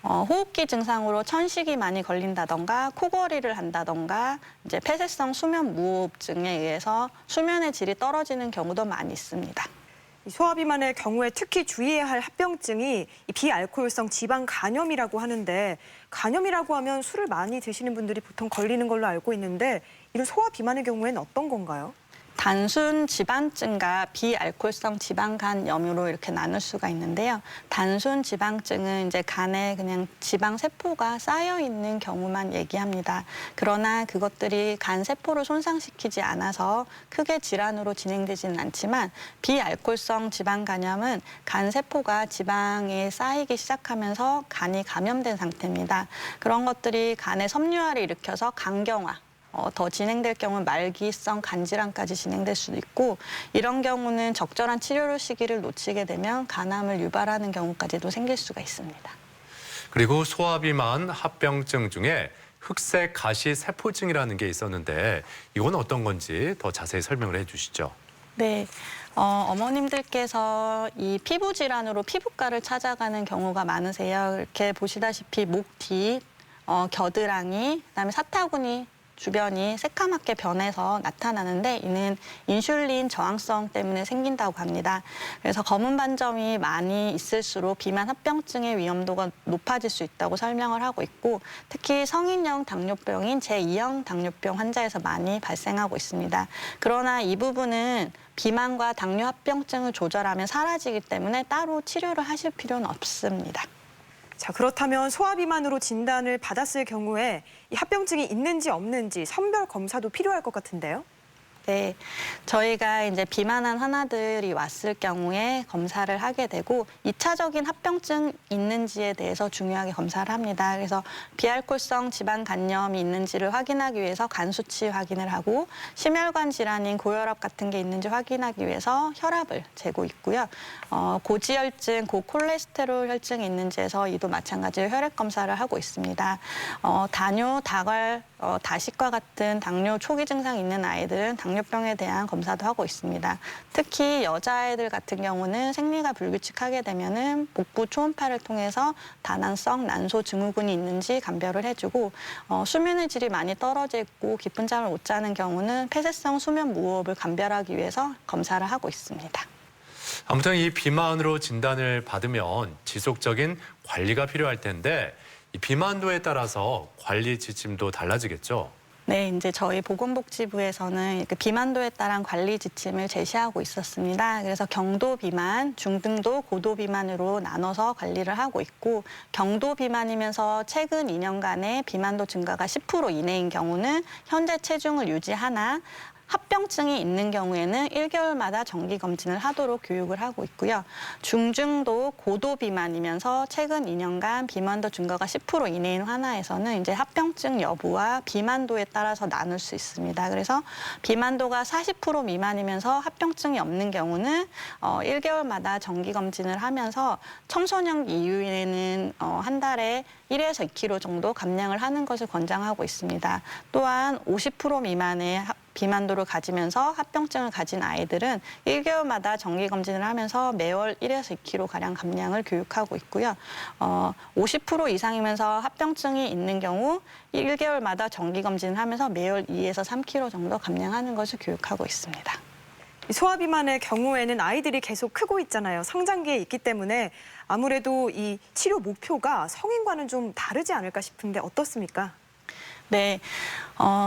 호흡기 증상으로 천식이 많이 걸린다던가 코골이를 한다던가 이제 폐쇄성 수면 무호흡증에 의해서 수면의 질이 떨어지는 경우도 많이 있습니다. 소아 비만의 경우에 특히 주의해야 할 합병증이 이 비알코올성 지방 간염이라고 하는데, 간염이라고 하면 술을 많이 드시는 분들이 보통 걸리는 걸로 알고 있는데, 이런 소아 비만의 경우에는 어떤 건가요? 단순 지방증과 비알코올성 지방간염으로 이렇게 나눌 수가 있는데요. 단순 지방증은 이제 간에 그냥 지방 세포가 쌓여 있는 경우만 얘기합니다. 그러나 그것들이 간 세포를 손상시키지 않아서 크게 질환으로 진행되지는 않지만, 비알코올성 지방간염은 간 세포가 지방에 쌓이기 시작하면서 간이 감염된 상태입니다. 그런 것들이 간의 섬유화를 일으켜서 간경화, 더 진행될 경우는 말기성 간질환까지 진행될 수도 있고, 이런 경우는 적절한 치료 시기를 놓치게 되면 간암을 유발하는 경우까지도 생길 수가 있습니다. 그리고 소아 비만 합병증 중에 흑색 가시 세포증이라는 게 있었는데 이건 어떤 건지 더 자세히 설명을 해주시죠. 네. 어머님들께서 이 피부 질환으로 피부과를 찾아가는 경우가 많으세요. 이렇게 보시다시피 목 뒤, 겨드랑이, 그다음에 사타구니 주변이 새카맣게 변해서 나타나는데 이는 인슐린 저항성 때문에 생긴다고 합니다. 그래서 검은 반점이 많이 있을수록 비만 합병증의 위험도가 높아질 수 있다고 설명을 하고 있고 특히 성인형 당뇨병인 제2형 당뇨병 환자에서 많이 발생하고 있습니다. 그러나 이 부분은 비만과 당뇨 합병증을 조절하면 사라지기 때문에 따로 치료를 하실 필요는 없습니다. 자, 그렇다면 소아비만으로 진단을 받았을 경우에 이 합병증이 있는지 없는지 선별 검사도 필요할 것 같은데요. 네, 저희가 이제 비만한 환자들이 왔을 경우에 검사를 하게 되고 2차적인 합병증 있는지에 대해서 중요하게 검사를 합니다. 그래서 비알코올성 지방 간염이 있는지를 확인하기 위해서 간 수치 확인을 하고 심혈관 질환인 고혈압 같은 게 있는지 확인하기 위해서 혈압을 재고 있고요. 고지혈증, 고콜레스테롤 혈증이 있는지에서 이도 마찬가지로 혈액 검사를 하고 있습니다. 다뇨, 다갈, 다식과 같은 당뇨 초기 증상이 있는 아이들은 당뇨병에 대한 검사도 하고 있습니다. 특히 여자아이들 같은 경우는 생리가 불규칙하게 되면은 복부 초음파를 통해서 다낭성 난소 증후군이 있는지 감별을 해주고 수면의 질이 많이 떨어져 있고 깊은 잠을 못 자는 경우는 폐쇄성 수면 무호흡을 감별하기 위해서 검사를 하고 있습니다. 아무튼 이 비만으로 진단을 받으면 지속적인 관리가 필요할 텐데 이 비만도에 따라서 관리 지침도 달라지겠죠? 네, 이제 저희 보건복지부에서는 비만도에 따른 관리 지침을 제시하고 있었습니다. 그래서 경도 비만, 중등도, 고도 비만으로 나눠서 관리를 하고 있고 경도 비만이면서 최근 2년간의 비만도 증가가 10% 이내인 경우는 현재 체중을 유지하나 합병증이 있는 경우에는 1개월마다 정기검진을 하도록 교육을 하고 있고요. 중증도 고도 비만이면서 최근 2년간 비만도 증가가 10% 이내인 환자에서는 이제 합병증 여부와 비만도에 따라서 나눌 수 있습니다. 그래서 비만도가 40% 미만이면서 합병증이 없는 경우는 1개월마다 정기검진을 하면서 청소년 이후에는 한 달에 1에서 2kg 정도 감량을 하는 것을 권장하고 있습니다. 또한 50% 미만의 비만도를 가지면서 합병증을 가진 아이들은 1개월마다 정기검진을 하면서 매월 1에서 2kg가량 감량을 교육하고 있고요. 50% 이상이면서 합병증이 있는 경우 1개월마다 정기검진을 하면서 매월 2에서 3kg 정도 감량하는 것을 교육하고 있습니다. 소아비만의 경우에는 아이들이 계속 크고 있잖아요. 성장기에 있기 때문에 아무래도 이 치료 목표가 성인과는 좀 다르지 않을까 싶은데 어떻습니까? 네,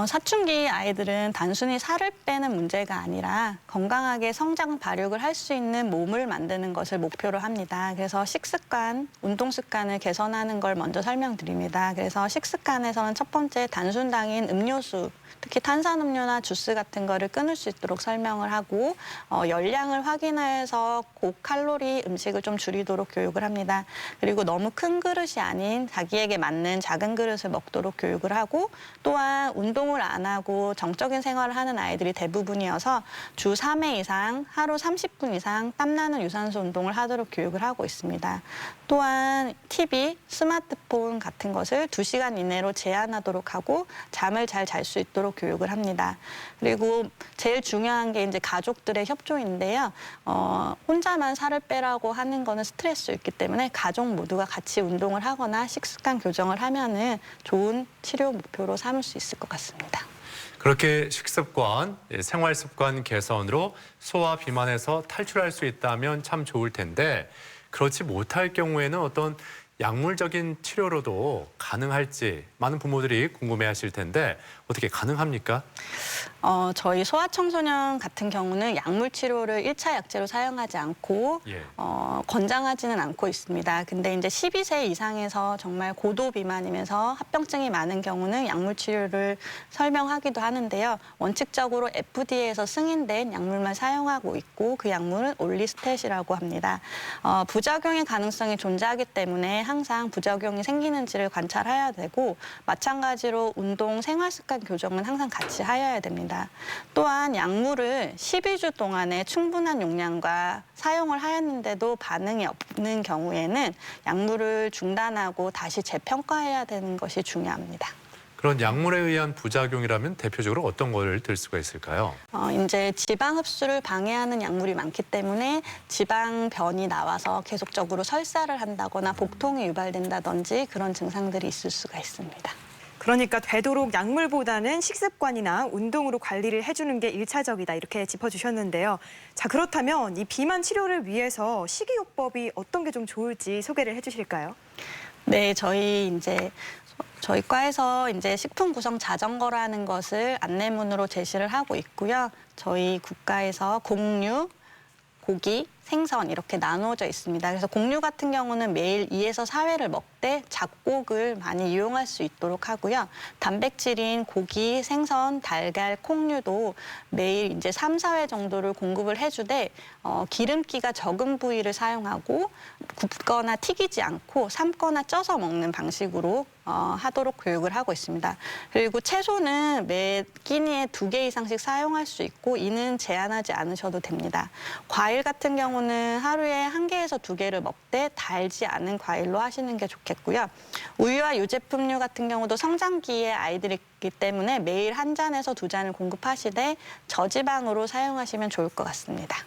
사춘기 아이들은 단순히 살을 빼는 문제가 아니라 건강하게 성장 발육을 할 수 있는 몸을 만드는 것을 목표로 합니다. 그래서 식습관, 운동 습관을 개선하는 걸 먼저 설명드립니다. 그래서 식습관에서는 첫 번째 단순당인 음료수, 특히 탄산음료나 주스 같은 거를 끊을 수 있도록 설명을 하고 열량을 확인해서 고칼로리 음식을 좀 줄이도록 교육을 합니다. 그리고 너무 큰 그릇이 아닌 자기에게 맞는 작은 그릇을 먹도록 교육을 하고 또한 운동을 안 하고 정적인 생활을 하는 아이들이 대부분이어서 주 3회 이상 하루 30분 이상 땀나는 유산소 운동을 하도록 교육을 하고 있습니다. 또한 TV, 스마트폰 같은 것을 2시간 이내로 제한하도록 하고 잠을 잘 잘 수 있도록 교육을 합니다. 그리고 제일 중요한 게 이제 가족들의 협조인데요. 혼자만 살을 빼라고 하는 거는 스트레스였기 때문에 가족 모두가 같이 운동을 하거나 식습관 교정을 하면은 좋은 치료 목표로 삼을 수 있을 것 같습니다. 그렇게 식습관, 생활 습관 개선으로 소아 비만에서 탈출할 수 있다면 참 좋을 텐데 그렇지 못할 경우에는 어떤 약물적인 치료로도 가능할지 많은 부모들이 궁금해하실 텐데 어떻게 가능합니까? 저희 소아청소년 같은 경우는 약물 치료를 1차 약제로 사용하지 않고 권장하지는 않고 있습니다. 근데 이제 12세 이상에서 정말 고도 비만이면서 합병증이 많은 경우는 약물 치료를 설명하기도 하는데요. 원칙적으로 FDA에서 승인된 약물만 사용하고 있고 그 약물은 올리스탯이라고 합니다. 부작용의 가능성이 존재하기 때문에 항상 부작용이 생기는지를 관찰해야 되고 마찬가지로 운동, 생활 습관 교정은 항상 같이 하여야 됩니다. 또한 약물을 12주 동안에 충분한 용량과 사용을 하였는데도 반응이 없는 경우에는 약물을 중단하고 다시 재평가해야 되는 것이 중요합니다. 그런 약물에 의한 부작용이라면 대표적으로 어떤 걸 들 수가 있을까요? 이제 지방 흡수를 방해하는 약물이 많기 때문에 지방변이 나와서 계속적으로 설사를 한다거나 복통이 유발된다든지 그런 증상들이 있을 수가 있습니다. 그러니까 되도록 약물보다는 식습관이나 운동으로 관리를 해주는 게 일차적이다 이렇게 짚어주셨는데요. 자, 그렇다면 이 비만 치료를 위해서 식이요법이 어떤 게 좀 좋을지 소개를 해주실까요? 네, 저희 과에서 식품 구성 자전거라는 것을 안내문으로 제시를 하고 있고요. 저희 국가에서 곡류, 고기, 생선 이렇게 나누어져 있습니다. 그래서 곡류 같은 경우는 매일 2에서 4회를 먹되 잡곡을 많이 이용할 수 있도록 하고요. 단백질인 고기, 생선, 달걀, 콩류도 매일 3, 4회 정도를 공급을 해주되 기름기가 적은 부위를 사용하고 굽거나 튀기지 않고 삶거나 쪄서 먹는 방식으로 하도록 교육을 하고 있습니다. 그리고 채소는 매 끼니에 2개 이상씩 사용할 수 있고 이는 제한하지 않으셔도 됩니다. 과일 같은 경우는 하루에 1개에서 2개를 먹되 달지 않은 과일로 하시는 게 좋겠고요. 우유와 유제품류 같은 경우도 성장기에 아이들이 있기 때문에 매일 1잔에서 2잔을 공급하시되 저지방으로 사용하시면 좋을 것 같습니다.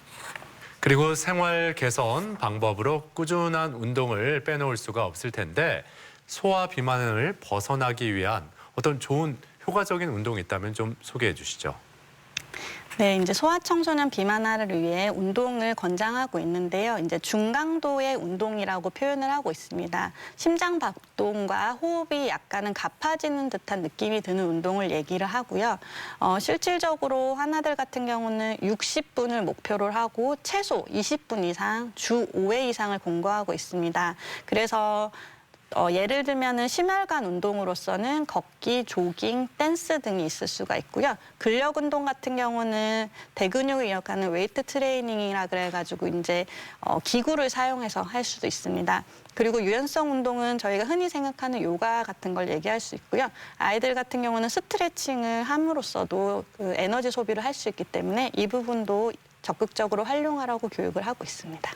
그리고 생활 개선 방법으로 꾸준한 운동을 빼놓을 수가 없을 텐데 소화 비만을 벗어나기 위한 어떤 좋은 효과적인 운동이 있다면 좀 소개해 주시죠. 네, 소아청소년 비만화를 위해 운동을 권장하고 있는데요. 중강도의 운동이라고 표현을 하고 있습니다. 심장 박동과 호흡이 약간은 가파지는 듯한 느낌이 드는 운동을 얘기를 하고요. 실질적으로 하나들 같은 경우는 60분을 목표로 하고 최소 20분 이상 주 5회 이상을 공고하고 있습니다. 그래서 예를 들면은 심혈관 운동으로서는 걷기, 조깅, 댄스 등이 있을 수가 있고요. 근력 운동 같은 경우는 대근육을 이어가는 웨이트 트레이닝이라 그래가지고 기구를 사용해서 할 수도 있습니다. 그리고 유연성 운동은 저희가 흔히 생각하는 요가 같은 걸 얘기할 수 있고요. 아이들 같은 경우는 스트레칭을 함으로써도 그 에너지 소비를 할 수 있기 때문에 이 부분도 적극적으로 활용하라고 교육을 하고 있습니다.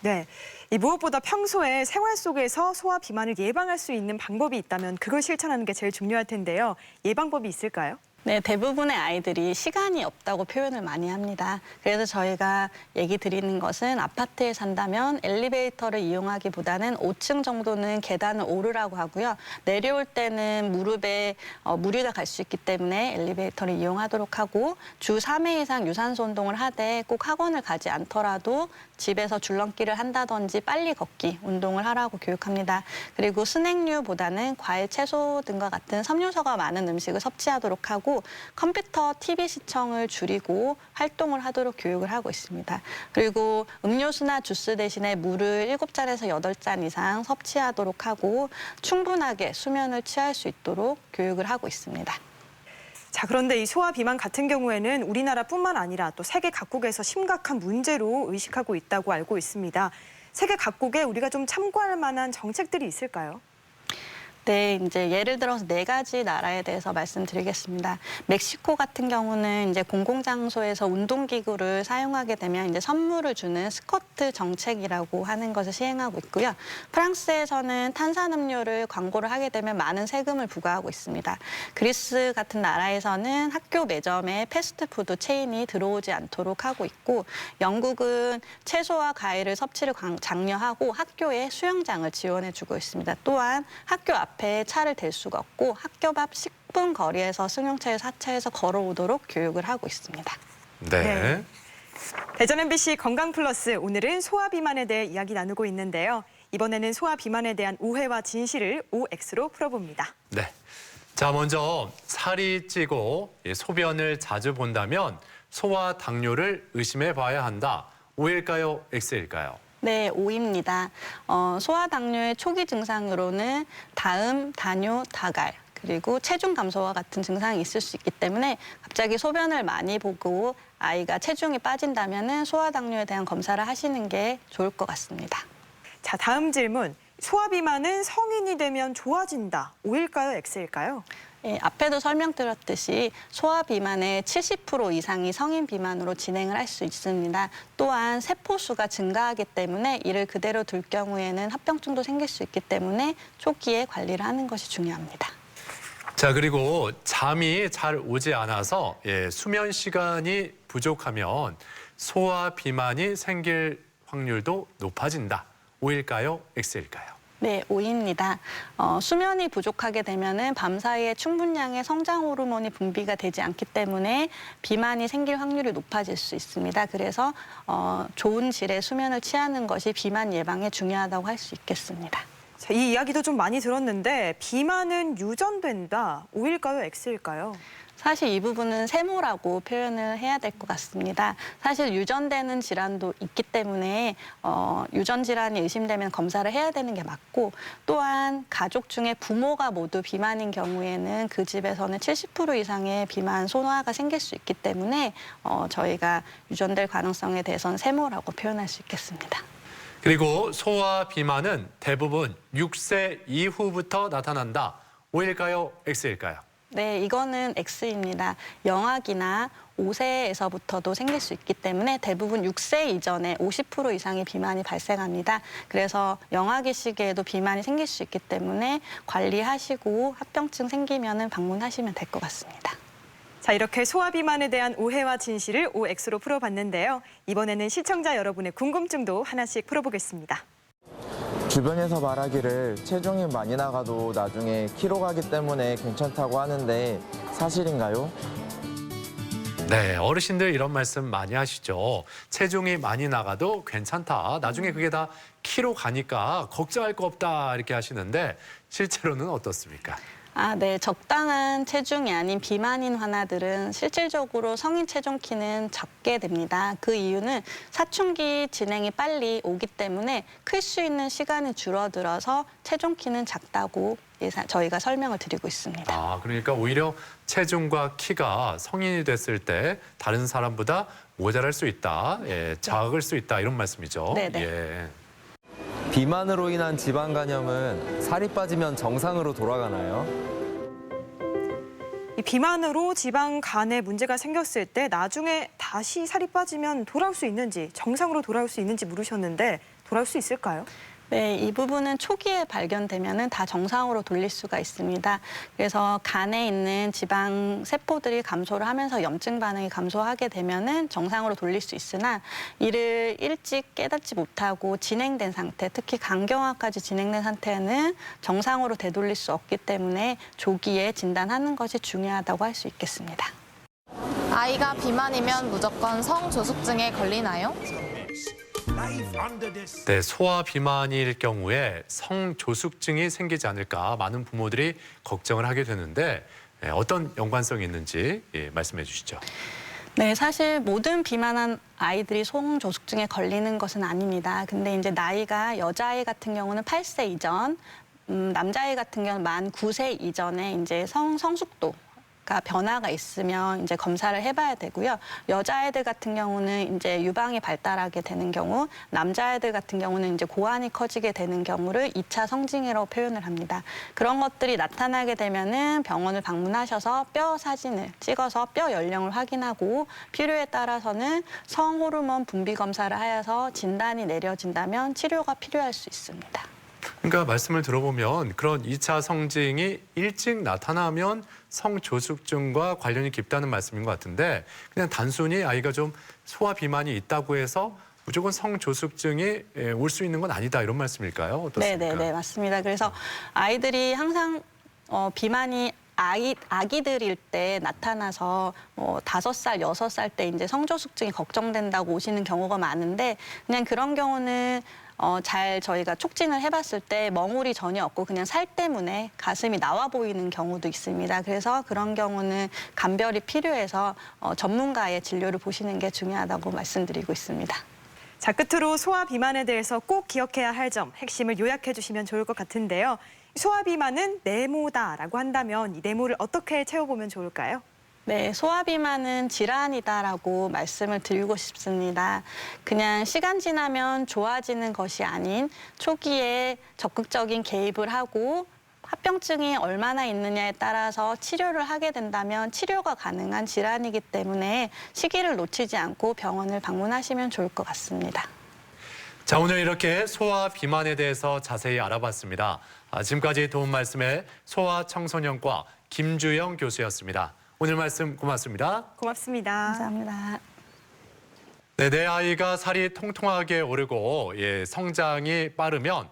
네, 이 무엇보다 평소에 생활 속에서 소화 비만을 예방할 수 있는 방법이 있다면 그걸 실천하는 게 제일 중요할 텐데요. 예방법이 있을까요? 네, 대부분의 아이들이 시간이 없다고 표현을 많이 합니다. 그래서 저희가 얘기 드리는 것은 아파트에 산다면 엘리베이터를 이용하기보다는 5층 정도는 계단을 오르라고 하고요. 내려올 때는 무릎에 물이 다 갈 수 있기 때문에 엘리베이터를 이용하도록 하고 주 3회 이상 유산소 운동을 하되 꼭 학원을 가지 않더라도 집에서 줄넘기를 한다든지 빨리 걷기 운동을 하라고 교육합니다. 그리고 스낵류보다는 과일, 채소 등과 같은 섬유소가 많은 음식을 섭취하도록 하고 컴퓨터, TV 시청을 줄이고 활동을 하도록 교육을 하고 있습니다. 그리고 음료수나 주스 대신에 물을 7잔에서 8잔 이상 섭취하도록 하고 충분하게 수면을 취할 수 있도록 교육을 하고 있습니다. 자, 그런데 이 소화 비만 같은 경우에는 우리나라뿐만 아니라 또 세계 각국에서 심각한 문제로 의식하고 있다고 알고 있습니다. 세계 각국에 우리가 좀 참고할 만한 정책들이 있을까요? 네, 예를 들어서 4가지 나라에 대해서 말씀드리겠습니다. 멕시코 같은 경우는 공공장소에서 운동기구를 사용하게 되면 선물을 주는 스쿼트 정책이라고 하는 것을 시행하고 있고요. 프랑스에서는 탄산음료를 광고를 하게 되면 많은 세금을 부과하고 있습니다. 그리스 같은 나라에서는 학교 매점에 패스트푸드 체인이 들어오지 않도록 하고 있고, 영국은 채소와 과일을 섭취를 장려하고 학교에 수영장을 지원해주고 있습니다. 또한 학교 앞에 차를 댈 수가 없고 학교 앞 10분 거리에서 승용차에서 하차해서 걸어오도록 교육을 하고 있습니다. 네. 대전 MBC 건강플러스, 오늘은 소화 비만에 대해 이야기 나누고 있는데요. 이번에는 소화 비만에 대한 오해와 진실을 OX로 풀어봅니다. 네. 자, 먼저 살이 찌고 소변을 자주 본다면 소화 당뇨를 의심해 봐야 한다. O일까요? X일까요? 네, O입니다. 소화 당뇨의 초기 증상으로는 다음, 다뇨, 다갈, 그리고 체중 감소와 같은 증상이 있을 수 있기 때문에 갑자기 소변을 많이 보고 아이가 체중이 빠진다면 소화 당뇨에 대한 검사를 하시는 게 좋을 것 같습니다. 자, 다음 질문. 소화 비만은 성인이 되면 좋아진다. O일까요? X일까요? 예, 앞에도 설명드렸듯이 소화 비만의 70% 이상이 성인 비만으로 진행을 할 수 있습니다. 또한 세포수가 증가하기 때문에 이를 그대로 둘 경우에는 합병증도 생길 수 있기 때문에 초기에 관리를 하는 것이 중요합니다. 자, 그리고 잠이 잘 오지 않아서 수면 시간이 부족하면 소화 비만이 생길 확률도 높아진다. O일까요? X일까요? 네, O입니다. 수면이 부족하게 되면은 밤 사이에 충분량의 성장 호르몬이 분비가 되지 않기 때문에 비만이 생길 확률이 높아질 수 있습니다. 그래서 좋은 질의 수면을 취하는 것이 비만 예방에 중요하다고 할 수 있겠습니다. 자, 이 이야기도 좀 많이 들었는데 비만은 유전된다. O일까요? X일까요? 사실 이 부분은 세모라고 표현을 해야 될 것 같습니다. 사실 유전되는 질환도 있기 때문에 유전 질환이 의심되면 검사를 해야 되는 게 맞고, 또한 가족 중에 부모가 모두 비만인 경우에는 그 집에서는 70% 이상의 비만 소아가 생길 수 있기 때문에 저희가 유전될 가능성에 대해서는 세모라고 표현할 수 있겠습니다. 그리고 소아 비만은 대부분 6세 이후부터 나타난다. O일까요? X일까요? 네, 이거는 X입니다. 영아기나 5세에서부터도 생길 수 있기 때문에 대부분 6세 이전에 50% 이상의 비만이 발생합니다. 그래서 영아기 시기에도 비만이 생길 수 있기 때문에 관리하시고 합병증 생기면 방문하시면 될 것 같습니다. 자, 이렇게 소아 비만에 대한 오해와 진실을 OX로 풀어봤는데요. 이번에는 시청자 여러분의 궁금증도 하나씩 풀어보겠습니다. 주변에서 말하기를 체중이 많이 나가도 나중에 키로 가기 때문에 괜찮다고 하는데 사실인가요? 네, 어르신들 이런 말씀 많이 하시죠. 체중이 많이 나가도 괜찮다. 나중에 그게 다 키로 가니까 걱정할 거 없다 이렇게 하시는데 실제로는 어떻습니까? 네. 적당한 체중이 아닌 비만인 환아들은 실질적으로 성인 체중 키는 적게 됩니다. 그 이유는 사춘기 진행이 빨리 오기 때문에 클 수 있는 시간이 줄어들어서 체중 키는 작다고 저희가 설명을 드리고 있습니다. 그러니까 오히려 체중과 키가 성인이 됐을 때 다른 사람보다 모자랄 수 있다, 작을 수 있다 이런 말씀이죠. 네네. 예. 비만으로 인한 지방 간염은 살이 빠지면 정상으로 돌아가나요? 이 비만으로 지방 간에 문제가 생겼을 때 나중에 다시 살이 빠지면 돌아올 수 있는지, 정상으로 돌아올 수 있는지 물으셨는데 돌아올 수 있을까요? 네, 이 부분은 초기에 발견되면은 다 정상으로 돌릴 수가 있습니다. 그래서 간에 있는 지방 세포들이 감소를 하면서 염증 반응이 감소하게 되면은 정상으로 돌릴 수 있으나 이를 일찍 깨닫지 못하고 진행된 상태, 특히 간경화까지 진행된 상태는 정상으로 되돌릴 수 없기 때문에 조기에 진단하는 것이 중요하다고 할 수 있겠습니다. 아이가 비만이면 무조건 성조숙증에 걸리나요? 네, 소아 비만일 경우에 성조숙증이 생기지 않을까 많은 부모들이 걱정을 하게 되는데 어떤 연관성이 있는지 말씀해 주시죠. 네, 사실 모든 비만한 아이들이 성조숙증에 걸리는 것은 아닙니다. 근데 이제 나이가 여자아이 같은 경우는 8세 이전, 남자아이 같은 경우는 만 9세 이전에 이제 성숙도 변화가 있으면 이제 검사를 해봐야 되고요. 여자아이들 같은 경우는 이제 유방이 발달하게 되는 경우, 남자아이들 같은 경우는 이제 고환이 커지게 되는 경우를 2차 성징이라고 표현을 합니다. 그런 것들이 나타나게 되면은 병원을 방문하셔서 뼈 사진을 찍어서 뼈 연령을 확인하고 필요에 따라서는 성호르몬 분비 검사를 하여서 진단이 내려진다면 치료가 필요할 수 있습니다. 그러니까 말씀을 들어보면 그런 2차 성징이 일찍 나타나면 성조숙증과 관련이 깊다는 말씀인 것 같은데 그냥 단순히 아이가 좀 소아 비만이 있다고 해서 무조건 성조숙증이 올 수 있는 건 아니다 이런 말씀일까요? 어떻습니까? 네, 맞습니다. 그래서 아이들이 항상 비만이 아기들일 때 나타나서 5살, 6살 때 이제 성조숙증이 걱정된다고 오시는 경우가 많은데 그냥 그런 경우는 잘 저희가 촉진을 해봤을 때 멍울이 전혀 없고 그냥 살 때문에 가슴이 나와 보이는 경우도 있습니다. 그래서 그런 경우는 감별이 필요해서 전문가의 진료를 보시는 게 중요하다고 말씀드리고 있습니다. 자, 끝으로 소아 비만에 대해서 꼭 기억해야 할 점, 핵심을 요약해 주시면 좋을 것 같은데요. 소아 비만은 네모다라고 한다면 이 네모를 어떻게 채워보면 좋을까요? 네, 소아 비만은 질환이다라고 말씀을 드리고 싶습니다. 그냥 시간 지나면 좋아지는 것이 아닌 초기에 적극적인 개입을 하고 합병증이 얼마나 있느냐에 따라서 치료를 하게 된다면 치료가 가능한 질환이기 때문에 시기를 놓치지 않고 병원을 방문하시면 좋을 것 같습니다. 자, 오늘 이렇게 소아 비만에 대해서 자세히 알아봤습니다. 지금까지 도움 말씀에 소아청소년과 김주영 교수였습니다. 오늘 말씀 고맙습니다. 고맙습니다. 감사합니다. 네, 내 아이가 살이 통통하게 오르고 성장이 빠르면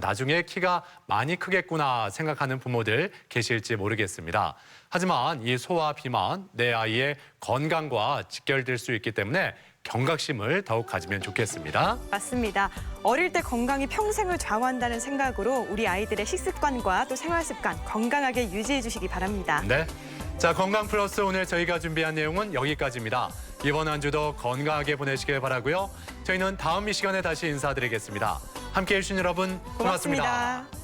나중에 키가 많이 크겠구나 생각하는 부모들 계실지 모르겠습니다. 하지만 이 소아 비만, 내 아이의 건강과 직결될 수 있기 때문에 경각심을 더욱 가지면 좋겠습니다. 맞습니다. 어릴 때 건강이 평생을 좌우한다는 생각으로 우리 아이들의 식습관과 또 생활 습관 건강하게 유지해 주시기 바랍니다. 네. 자, 건강 플러스 오늘 저희가 준비한 내용은 여기까지입니다. 이번 한 주도 건강하게 보내시길 바라고요. 저희는 다음 이 시간에 다시 인사드리겠습니다. 함께해 주신 여러분 고맙습니다.